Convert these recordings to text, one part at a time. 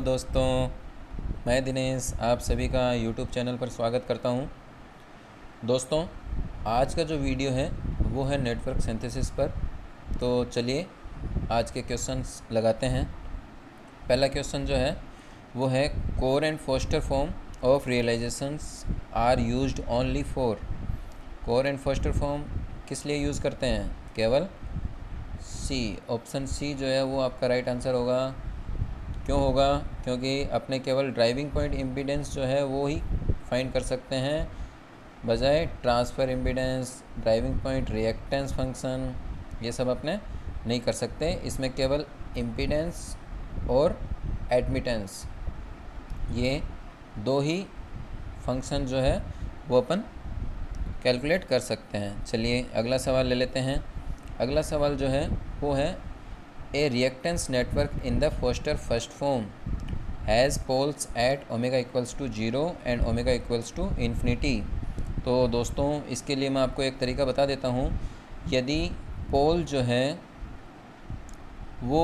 दोस्तों, मैं दिनेश आप सभी का YouTube चैनल पर स्वागत करता हूं। दोस्तों, आज का जो वीडियो है वो है नेटवर्क सिंथेसिस पर। तो चलिए आज के क्वेश्चंस लगाते हैं। पहला क्वेश्चन जो है वो है Cauer and Foster form of realisations are used only for. Cauer and Foster form किस लिए यूज़ करते हैं? केवल सी, ऑप्शन सी जो है वो आपका राइट आंसर होगा। क्यों होगा? क्योंकि अपने केवल ड्राइविंग पॉइंट इम्पीडेंस जो है वो ही फाइंड कर सकते हैं, बजाय transfer impedance, driving point reactance function, ये सब अपने नहीं कर सकते। इसमें केवल इम्पीडेंस और एडमिटेंस, ये दो ही फंक्शन जो है वो अपन कैलकुलेट कर सकते हैं। चलिए अगला सवाल ले लेते हैं। अगला सवाल जो है वो है A reactance network in the Foster first form has poles at omega equals to 0 and omega equals to infinity। तो दोस्तों इसके लिए मैं आपको एक तरीका बता देता हूँ। यदि पोल जो है वो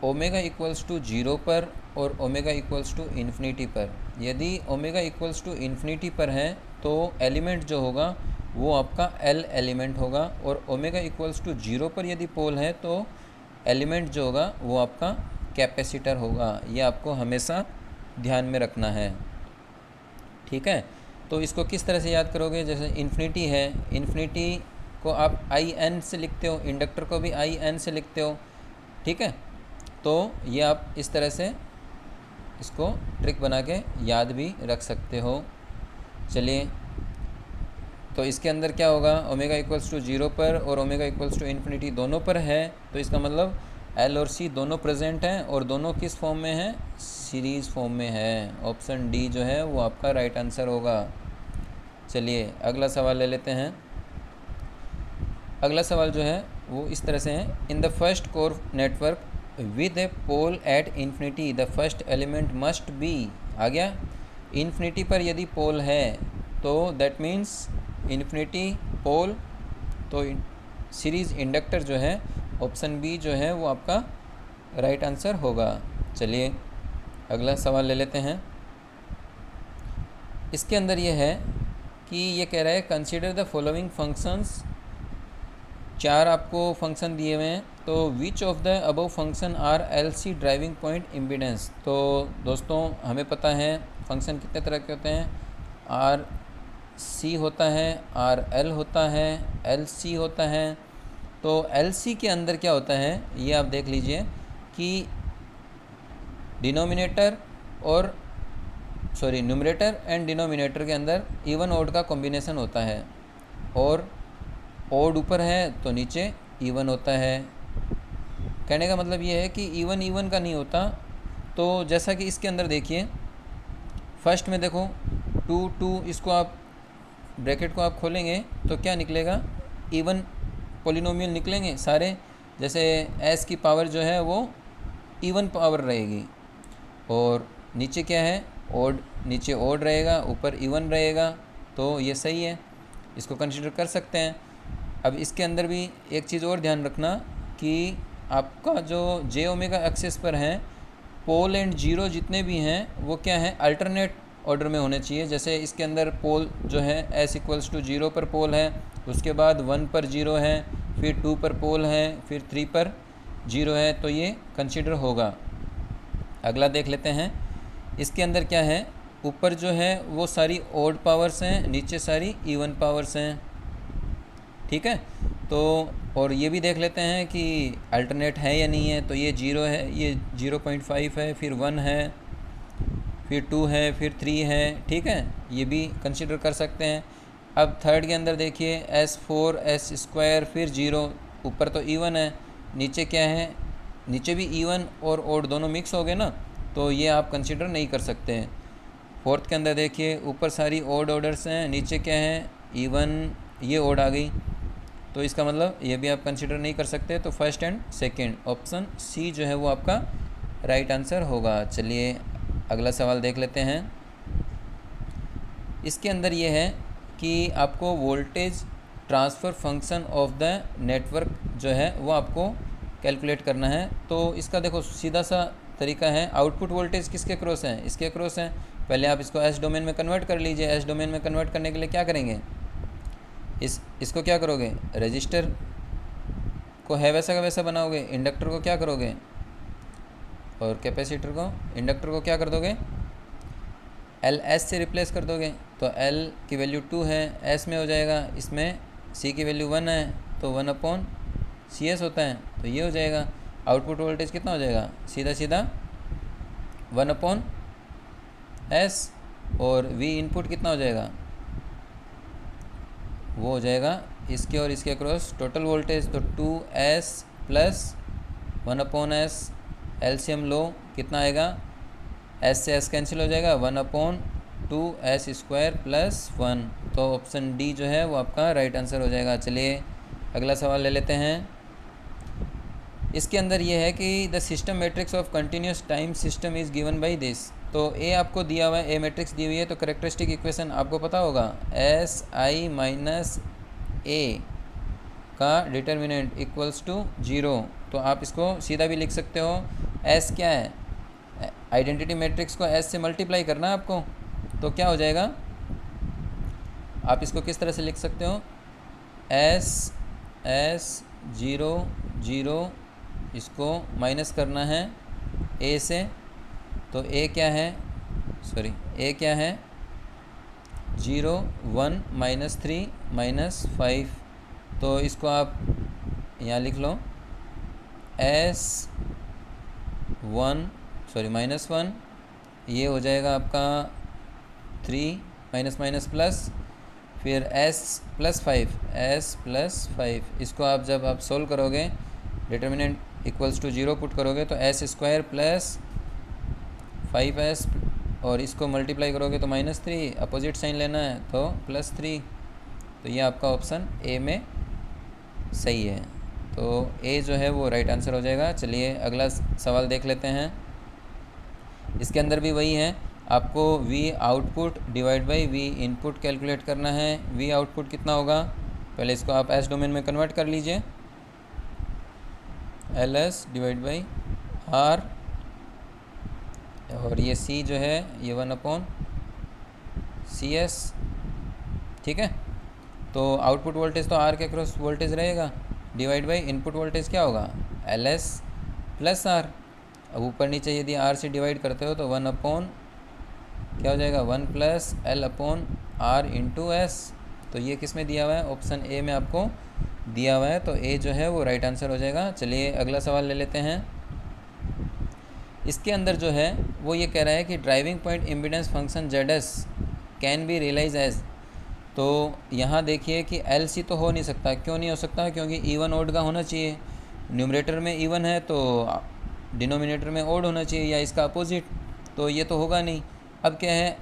ओमेगा इक्वल्स टू 0 पर और ओमेगा इक्वल्स टू इन्फिनिटी पर, यदि ओमेगा इक्वल्स टू इन्फिनिटी पर है तो एलिमेंट जो होगा वो आपका L एलिमेंट होगा, और ओमेगा इक्वल्स टू 0 पर यदि पोल है तो एलिमेंट जो होगा वो आपका कैपेसिटर होगा। ये आपको हमेशा ध्यान में रखना है, ठीक है। तो इसको किस तरह से याद करोगे? जैसे इन्फिनिटी है, इन्फिनिटी को आप IN से लिखते हो, इंडक्टर को भी IN से लिखते हो, ठीक है। तो ये आप इस तरह से इसको ट्रिक बना के याद भी रख सकते हो। चलिए, तो इसके अंदर क्या होगा? ओमेगा इक्वल्स टू 0 पर और ओमेगा इक्वल्स टू इन्फिनिटी दोनों पर है, तो इसका मतलब L और C दोनों प्रेजेंट हैं, और दोनों किस फॉर्म में हैं? सीरीज़ फॉर्म में है। ऑप्शन डी जो है वो आपका राइट आंसर होगा। चलिए अगला सवाल ले लेते हैं। अगला सवाल जो है वो इस तरह से है, in the first core network with a pole at infinity the first element must be. आ गया? इन्फिनिटी पर यदि पोल है तो दैट मीन्स इन्फिनिटी पोल, तो सीरीज़ इंडक्टर जो है ऑप्शन बी जो है वो आपका राइट आंसर होगा। चलिए अगला सवाल ले लेते हैं। इसके अंदर ये है कि ये कह रहा है कंसीडर द फॉलोइंग फंक्शंस। 4 आपको फंक्शन दिए हुए हैं, तो which of the above function are LC driving point impedance. तो दोस्तों हमें पता है फंक्शन कितने तरह के होते हैं। RC होता है, RL होता है, LC होता है। तो LC के अंदर क्या होता है ये आप देख लीजिए कि डिनोमिनेटर और न्यूमरेटर एंड डिनोमिनेटर के अंदर इवन ऑड का कॉम्बिनेशन होता है, और ऑड ऊपर है तो नीचे इवन होता है। कहने का मतलब ये है कि इवन का नहीं होता। तो जैसा कि इसके अंदर देखिए, फर्स्ट में देखो 2 इसको आप ब्रैकेट को आप खोलेंगे तो क्या निकलेगा? इवन पॉलिनोमियल निकलेंगे सारे। जैसे S की पावर जो है वो इवन पावर रहेगी, और नीचे क्या है? ऑड, नीचे ऑड रहेगा, ऊपर इवन रहेगा। तो ये सही है, इसको कंसीडर कर सकते हैं। अब इसके अंदर भी एक चीज़ और ध्यान रखना कि आपका जो J ओमेगा एक्सिस पर है, पोल एंड जीरो जितने भी हैं वो क्या है? अल्टरनेट ऑर्डर में होने चाहिए। जैसे इसके अंदर पोल जो है S इक्वल्स टू 0 पर पोल है, उसके बाद 1 पर 0 है, फिर 2 पर पोल है, फिर 3 पर 0 है, तो ये कंसीडर होगा। अगला देख लेते हैं। इसके अंदर क्या है? ऊपर जो है वो सारी ऑड पावर्स हैं, नीचे सारी इवन पावर्स हैं, ठीक है। तो और ये भी देख लेते हैं कि अल्टरनेट है या नहीं है। तो ये 0 है, ये 0.5 है, फिर 1 है, फिर 2 है, फिर 3 है, ठीक है। ये भी कंसीडर कर सकते हैं। अब थर्ड के अंदर देखिए S4 S², फिर 0, ऊपर तो इवन है, नीचे क्या है? नीचे भी इवन और ऑड दोनों मिक्स हो गए ना, तो ये आप कंसीडर नहीं कर सकते हैं। फोर्थ के अंदर देखिए ऊपर सारी ऑड ऑर्डर्स हैं, नीचे क्या है? इवन, ये ऑड आ गई, तो इसका मतलब ये भी आप कंसीडर नहीं कर सकते। तो first and second option C जो है वो आपका राइट आंसर होगा। चलिए अगला सवाल देख लेते हैं। इसके अंदर ये है कि आपको voltage transfer function of the network जो है वो आपको कैलकुलेट करना है। तो इसका देखो सीधा सा तरीका है, आउटपुट वोल्टेज किसके क्रॉस है, इसके क्रॉस है। पहले आप इसको एस डोमेन में कन्वर्ट कर लीजिए। एस डोमेन में कन्वर्ट करने के लिए क्या करेंगे, इसको क्या करोगे, रजिस्टर को है वैसा का वैसा बनाओगे, इंडक्टर को क्या करोगे, और कैपेसिटर को, इंडक्टर को क्या कर दोगे, एल एस से रिप्लेस कर दोगे। तो एल की वैल्यू 2 है, एस में हो जाएगा, इसमें सी की वैल्यू 1 है तो 1/CS होता है, तो ये हो जाएगा। आउटपुट वोल्टेज कितना हो जाएगा, सीधा सीधा 1/S, और V इनपुट कितना हो जाएगा, वो हो जाएगा इसके और इसके क्रॉस टोटल वोल्टेज, तो 2S प्लस 1/S, एलसीएम लो कितना आएगा, S से S कैंसिल हो जाएगा, 1/2S² प्लस 1। तो ऑप्शन डी जो है वो आपका राइट आंसर हो जाएगा। चलिए अगला सवाल ले लेते हैं। इसके अंदर ये है कि the system matrix of continuous time system is given by this. तो ए आपको दिया हुआ है, ए मैट्रिक्स दी हुई है, तो करेक्टरिस्टिक इक्वेशन आपको पता होगा, SI माइनस ए का डिटर्मिनेंट इक्वल्स टू 0। तो आप इसको सीधा भी लिख सकते हो, S क्या है, आइडेंटिटी मैट्रिक्स को S से मल्टीप्लाई करना है आपको, तो क्या हो जाएगा, आप इसको किस तरह से लिख सकते हो, S 0 0, इसको माइनस करना है A से, तो A क्या है, A क्या है 0 1 -3 -5, तो इसको आप यहाँ लिख लो, -1, ये हो जाएगा आपका 3 माइनस प्लस, फिर S + 5, इसको आप जब आप सोल्व करोगे, डिटर्मिनेंट इक्वल्स टू 0 पुट करोगे तो S² प्लस 5S, और इसको मल्टीप्लाई करोगे तो -3, अपोजिट साइन लेना है तो +3। तो ये आपका ऑप्शन ए में सही है, तो ए जो है वो राइट आंसर हो जाएगा। चलिए अगला सवाल देख लेते हैं। इसके अंदर भी वही है, आपको V output divide by V input calculate करना है। V आउटपुट कितना होगा, पहले इसको आप एस डोमेन में कन्वर्ट कर लीजिए, LS डिवाइड बाई R, और ये C जो है ये 1/CS, ठीक है। तो आउटपुट वोल्टेज तो R के क्रॉस वोल्टेज रहेगा, डिवाइड बाई इनपुट वोल्टेज क्या होगा, LS प्लस R। अब ऊपर नीचे यदि R से डिवाइड करते हो तो 1 क्या हो जाएगा, 1 + L/R × S। तो ये किस में दिया हुआ है, ऑप्शन ए में आपको दिया हुआ है, तो ए जो है वो राइट आंसर हो जाएगा। चलिए अगला सवाल ले लेते हैं। इसके अंदर जो है वो ये कह रहा है कि driving point impedance function ZS can be realise as. तो यहाँ देखिए कि LC तो हो नहीं सकता, क्यों नहीं हो सकता, क्योंकि इवन ओड का होना चाहिए, न्यूमरेटर में इवन है तो डिनोमिनेटर में ओड होना चाहिए, या इसका अपोजिट, तो ये तो होगा नहीं। अब क्या है,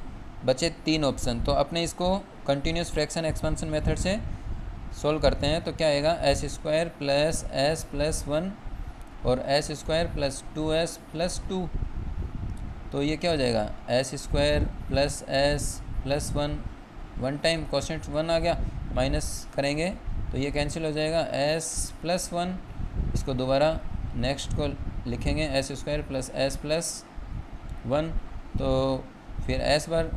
बचे 3 ऑप्शन, तो अपने इसको कंटिन्यूस फ्रैक्शन एक्सपेंशन मेथड से सोल्व करते हैं। तो क्या आएगा, S² + S + 1 और S² + 2S + 2। तो ये क्या हो जाएगा, S² + S + 1, 1 टाइम कोशेंट 1 आ गया, माइनस करेंगे तो ये कैंसिल हो जाएगा, S + 1, इसको दोबारा नेक्स्ट को लिखेंगे, S² + S + 1, तो फिर S बार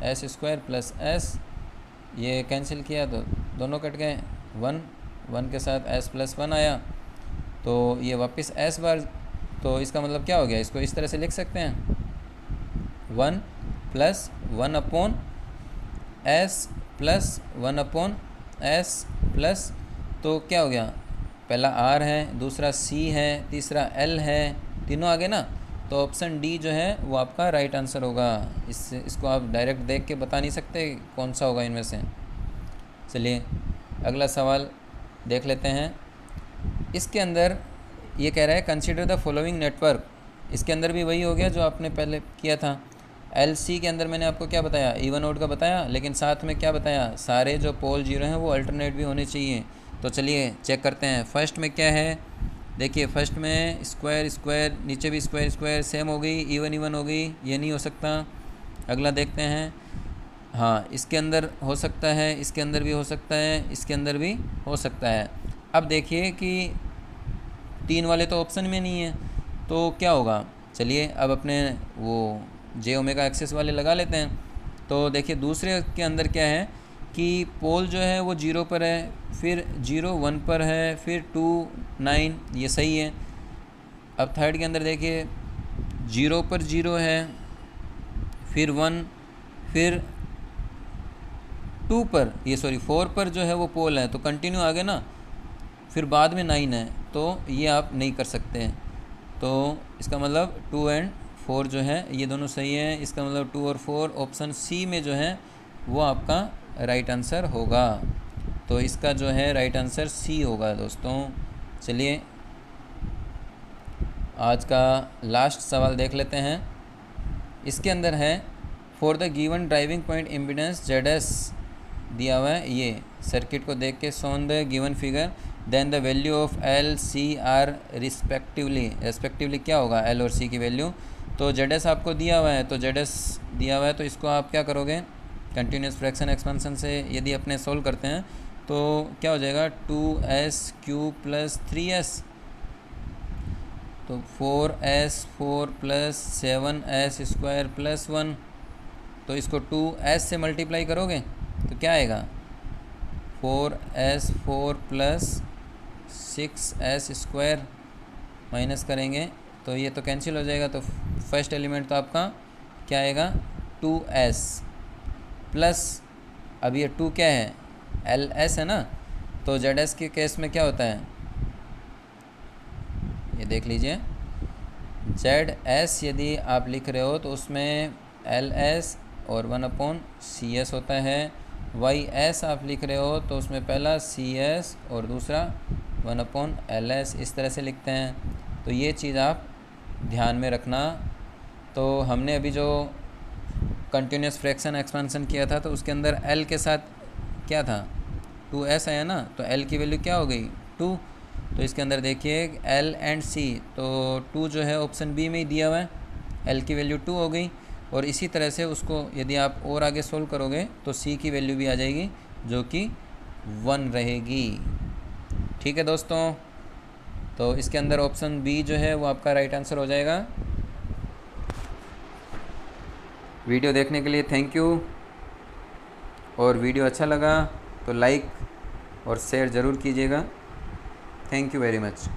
S² + S, ये कैंसिल किया तो दोनों कट गए, 1 के साथ S + 1 आया, तो ये वापस S बार, तो इसका मतलब क्या हो गया, इसको इस तरह से लिख सकते हैं, 1 + 1/S + 1/S प्लस, तो क्या हो गया, पहला R है, दूसरा C है, तीसरा L है, तीनों आगे ना, तो ऑप्शन डी जो है वो आपका राइट आंसर होगा। इसको आप डायरेक्ट देख के बता नहीं सकते कौन सा होगा इनमें से। चलिए अगला सवाल देख लेते हैं। इसके अंदर ये कह रहा है कंसीडर द फॉलोइंग नेटवर्क। इसके अंदर भी वही हो गया जो आपने पहले किया था। LC के अंदर मैंने आपको क्या बताया, इवन ओड का बताया, लेकिन साथ में क्या बताया, सारे जो पोल 0 हैं वो अल्टरनेट भी होने चाहिए। तो चलिए चेक करते हैं। फर्स्ट में क्या है, देखिए फर्स्ट में स्क्वायर, नीचे भी स्क्वायर सेम हो गई, इवन हो गई, ये नहीं हो सकता। अगला देखते हैं, हाँ इसके अंदर हो सकता है, इसके अंदर भी हो सकता है, इसके अंदर भी हो सकता है। अब देखिए कि 3 वाले तो ऑप्शन में नहीं है, तो क्या होगा, चलिए अब अपने वो जे ओमेगा एक्सिस वाले लगा लेते हैं। तो देखिए दूसरे के अंदर क्या है कि पोल जो है वो 0 पर है, फिर 0 1 पर है, फिर 2 9, ये सही है। अब थर्ड के अंदर देखिए 0 पर 0 है, फिर 1, फिर 2 पर, ये सॉरी 4 पर जो है वो पोल है, तो कंटिन्यू आगे ना, फिर बाद में 9 है, तो ये आप नहीं कर सकते। तो इसका मतलब 2 एंड 4 जो है ये दोनों सही है। इसका मतलब 2 और 4 ऑप्शन सी में जो है वो आपका राइट आंसर होगा। तो इसका जो है राइट आंसर सी होगा दोस्तों। चलिए आज का लास्ट सवाल देख लेते हैं। इसके अंदर है for the given driving point impedance ZS दिया हुआ है, ये सर्किट को देख के shown the given figure then the value of L C R respectively क्या होगा L और C की वैल्यू। तो ZS आपको दिया हुआ है, तो ZS दिया हुआ है, तो इसको आप क्या करोगे, कंटिन्यूस फ्रैक्शन एक्सपेंशन से यदि अपने सोल्व करते हैं तो क्या हो जाएगा 2S³ + 3S, तो 4S4 + 7S² + 1, तो इसको 2S से मल्टीप्लाई करोगे तो क्या आएगा 4S4 + 6S² माइनस करेंगे तो ये तो कैंसिल हो जाएगा। तो फर्स्ट एलिमेंट तो आपका क्या आएगा 2S प्लस, अब ये 2 क्या है LS है ना, तो ZS के केस में क्या होता है ये देख लीजिए, ZS यदि आप लिख रहे हो तो उसमें LS और 1/CS होता है। YS आप लिख रहे हो तो उसमें पहला CS और दूसरा 1/LS, इस तरह से लिखते हैं। तो ये चीज़ आप ध्यान में रखना। तो हमने अभी जो कंटिन्यूस फ्रैक्शन एक्सपेंशन किया था तो उसके अंदर L के साथ क्या था 2S आया ना, तो L की वैल्यू क्या हो गई 2। तो इसके अंदर देखिए L एंड C, तो 2 जो है ऑप्शन बी में ही दिया हुआ है, L की वैल्यू 2 हो गई। और इसी तरह से उसको यदि आप और आगे सोल्व करोगे तो C की वैल्यू भी आ जाएगी जो कि 1 रहेगी। ठीक है दोस्तों, तो इसके अंदर ऑप्शन बी जो है वो आपका राइट आंसर हो जाएगा। वीडियो देखने के लिए थैंक यू, और वीडियो अच्छा लगा तो लाइक और शेयर ज़रूर कीजिएगा। Thank you very much.